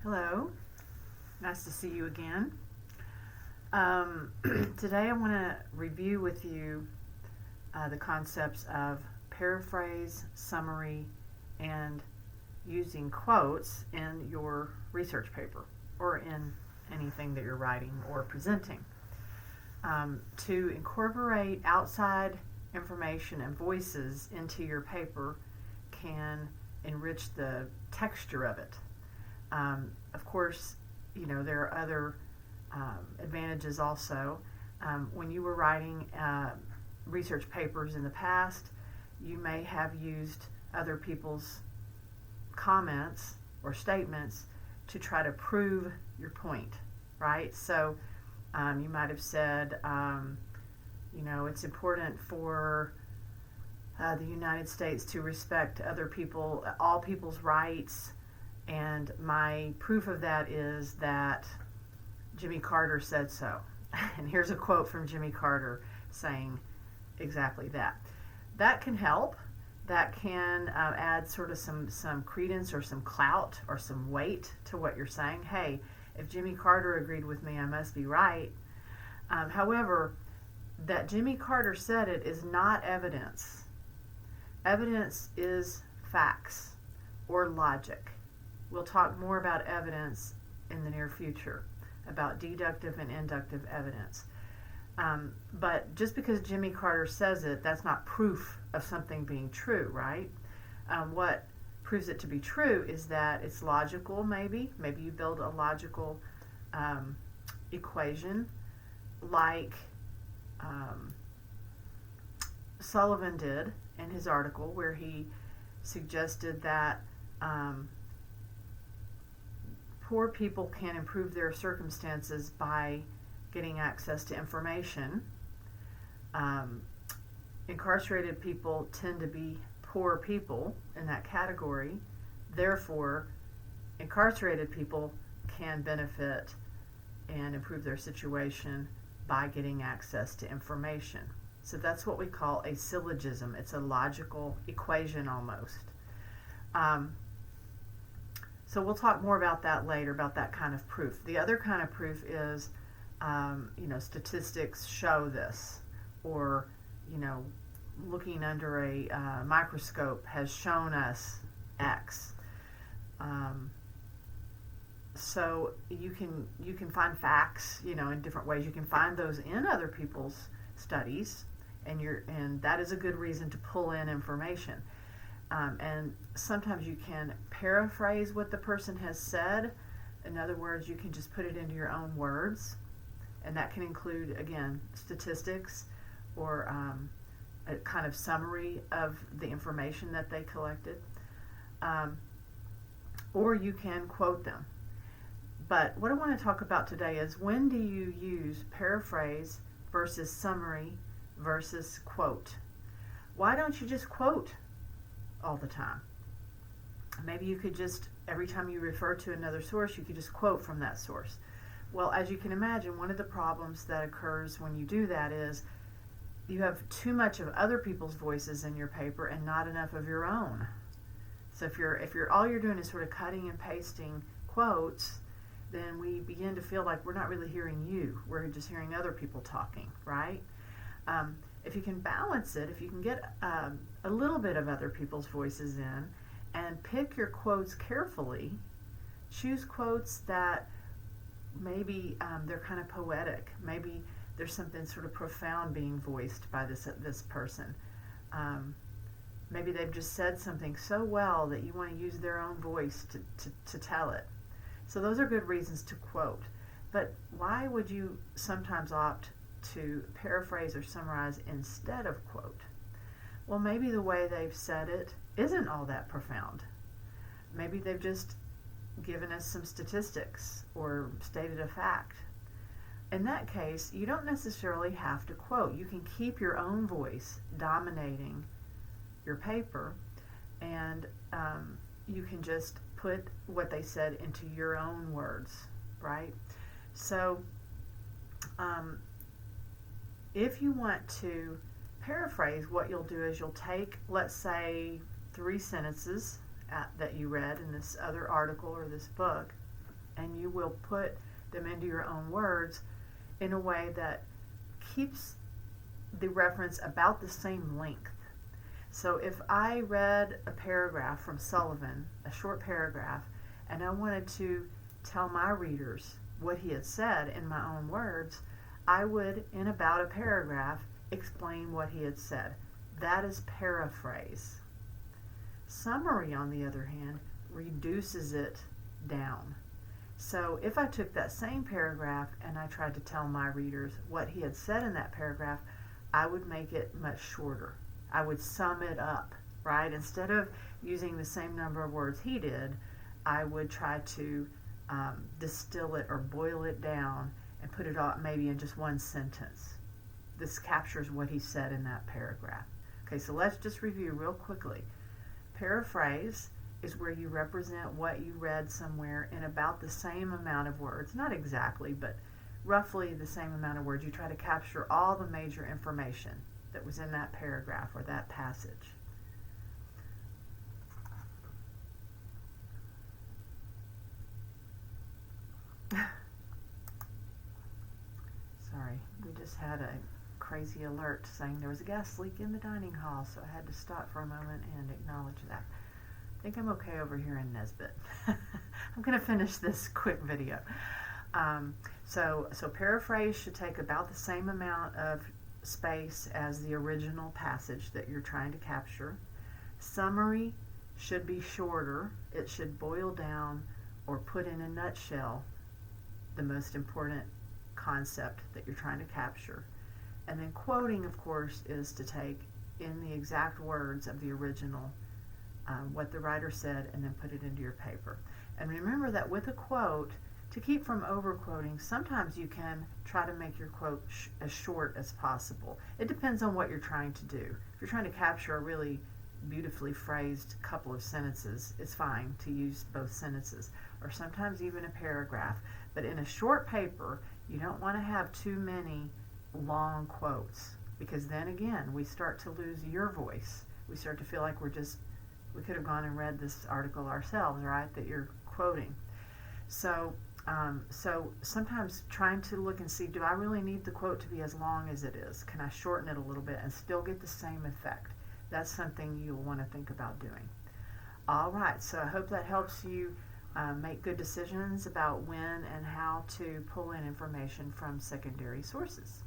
Hello, nice to see you again. Today I want to review with you the concepts of paraphrase, summary, and using quotes in your research paper or in anything that you're writing or presenting. To incorporate outside information and voices into your paper can enrich the texture of it. Of course, there are other advantages also. When you were writing research papers in the past, you may have used other people's comments or statements to try to prove your point, right? So you might have said, it's important for the United States to respect all people's rights. And my proof of that is that Jimmy Carter said so. And here's a quote from Jimmy Carter saying exactly that. That can help. That can add sort of some credence or some clout or some weight to what you're saying. Hey, if Jimmy Carter agreed with me, I must be right. However, that Jimmy Carter said it is not evidence. Evidence is facts or logic. We'll talk more about evidence in the near future, about deductive and inductive evidence. But just because Jimmy Carter says it, that's not proof of something being true, right? What proves it to be true is that it's logical, maybe. Maybe you build a logical equation like Sullivan did in his article, where he suggested that poor people can improve their circumstances by getting access to information. Incarcerated people tend to be poor people in that category. Therefore, incarcerated people can benefit and improve their situation by getting access to information. So that's what we call a syllogism. It's a logical equation almost. So we'll talk more about that later, about that kind of proof. The other kind of proof is, statistics show this, or, looking under a microscope has shown us X. So you can find facts, in different ways. You can find those in other people's studies, and that is a good reason to pull in information. And sometimes you can paraphrase what the person has said. In other words, you can just put it into your own words. And that can include, again, statistics or a kind of summary of the information that they collected. Or you can quote them. But what I want to talk about today is, when do you use paraphrase versus summary versus quote? Why don't you just quote all the time? Maybe you could just, every time you refer to another source, you could just quote from that source. Well, as you can imagine, one of the problems that occurs when you do that is you have too much of other people's voices in your paper and not enough of your own. So if you're all you're doing is sort of cutting and pasting quotes, then we begin to feel like we're not really hearing you. We're just hearing other people talking, right? If you can balance it, if you can get a little bit of other people's voices in and pick your quotes carefully, choose quotes that maybe they're kind of poetic. Maybe there's something sort of profound being voiced by this person. Maybe they've just said something so well that you want to use their own voice to tell it. So those are good reasons to quote. But why would you sometimes opt to paraphrase or summarize instead of quote? Well, maybe the way they've said it isn't all that profound. Maybe they've just given us some statistics or stated a fact. In that case, you don't necessarily have to quote. You can keep your own voice dominating your paper, and you can just put what they said into your own words, right? So if you want to paraphrase, what you'll do is you'll take, let's say, 3 sentences that you read in this other article or this book, and you will put them into your own words in a way that keeps the reference about the same length. So if I read a paragraph from Sullivan, a short paragraph, and I wanted to tell my readers what he had said in my own words, I would, in about a paragraph, explain what he had said. That is paraphrase. Summary, on the other hand, reduces it down. So if I took that same paragraph and I tried to tell my readers what he had said in that paragraph, I would make it much shorter. I would sum it up, right? Instead of using the same number of words he did, I would try to distill it or boil it down and put it all maybe in just one sentence. This captures what he said in that paragraph. Okay, so let's just review real quickly. Paraphrase is where you represent what you read somewhere in about the same amount of words. Not exactly, but roughly the same amount of words. You try to capture all the major information that was in that paragraph or that passage. Sorry, we just had a crazy alert saying there was a gas leak in the dining hall, so I had to stop for a moment and acknowledge that. I think I'm okay over here in Nesbit. I'm going to finish this quick video. So paraphrase should take about the same amount of space as the original passage that you're trying to capture. Summary should be shorter. It should boil down or put in a nutshell the most important concept that you're trying to capture. And then quoting, of course, is to take in the exact words of the original, what the writer said, and then put it into your paper. And remember that with a quote, to keep from overquoting, sometimes you can try to make your quote as short as possible. It depends on what you're trying to do. If you're trying to capture a really beautifully phrased couple of sentences, it's fine to use both sentences, or sometimes even a paragraph. But in a short paper, you don't want to have too many long quotes, because then again, we start to lose your voice. We start to feel like we could have gone and read this article ourselves, right, that you're quoting. So sometimes trying to look and see, do I really need the quote to be as long as it is? Can I shorten it a little bit and still get the same effect? That's something you'll want to think about doing. All right, so I hope that helps you make good decisions about when and how to pull in information from secondary sources.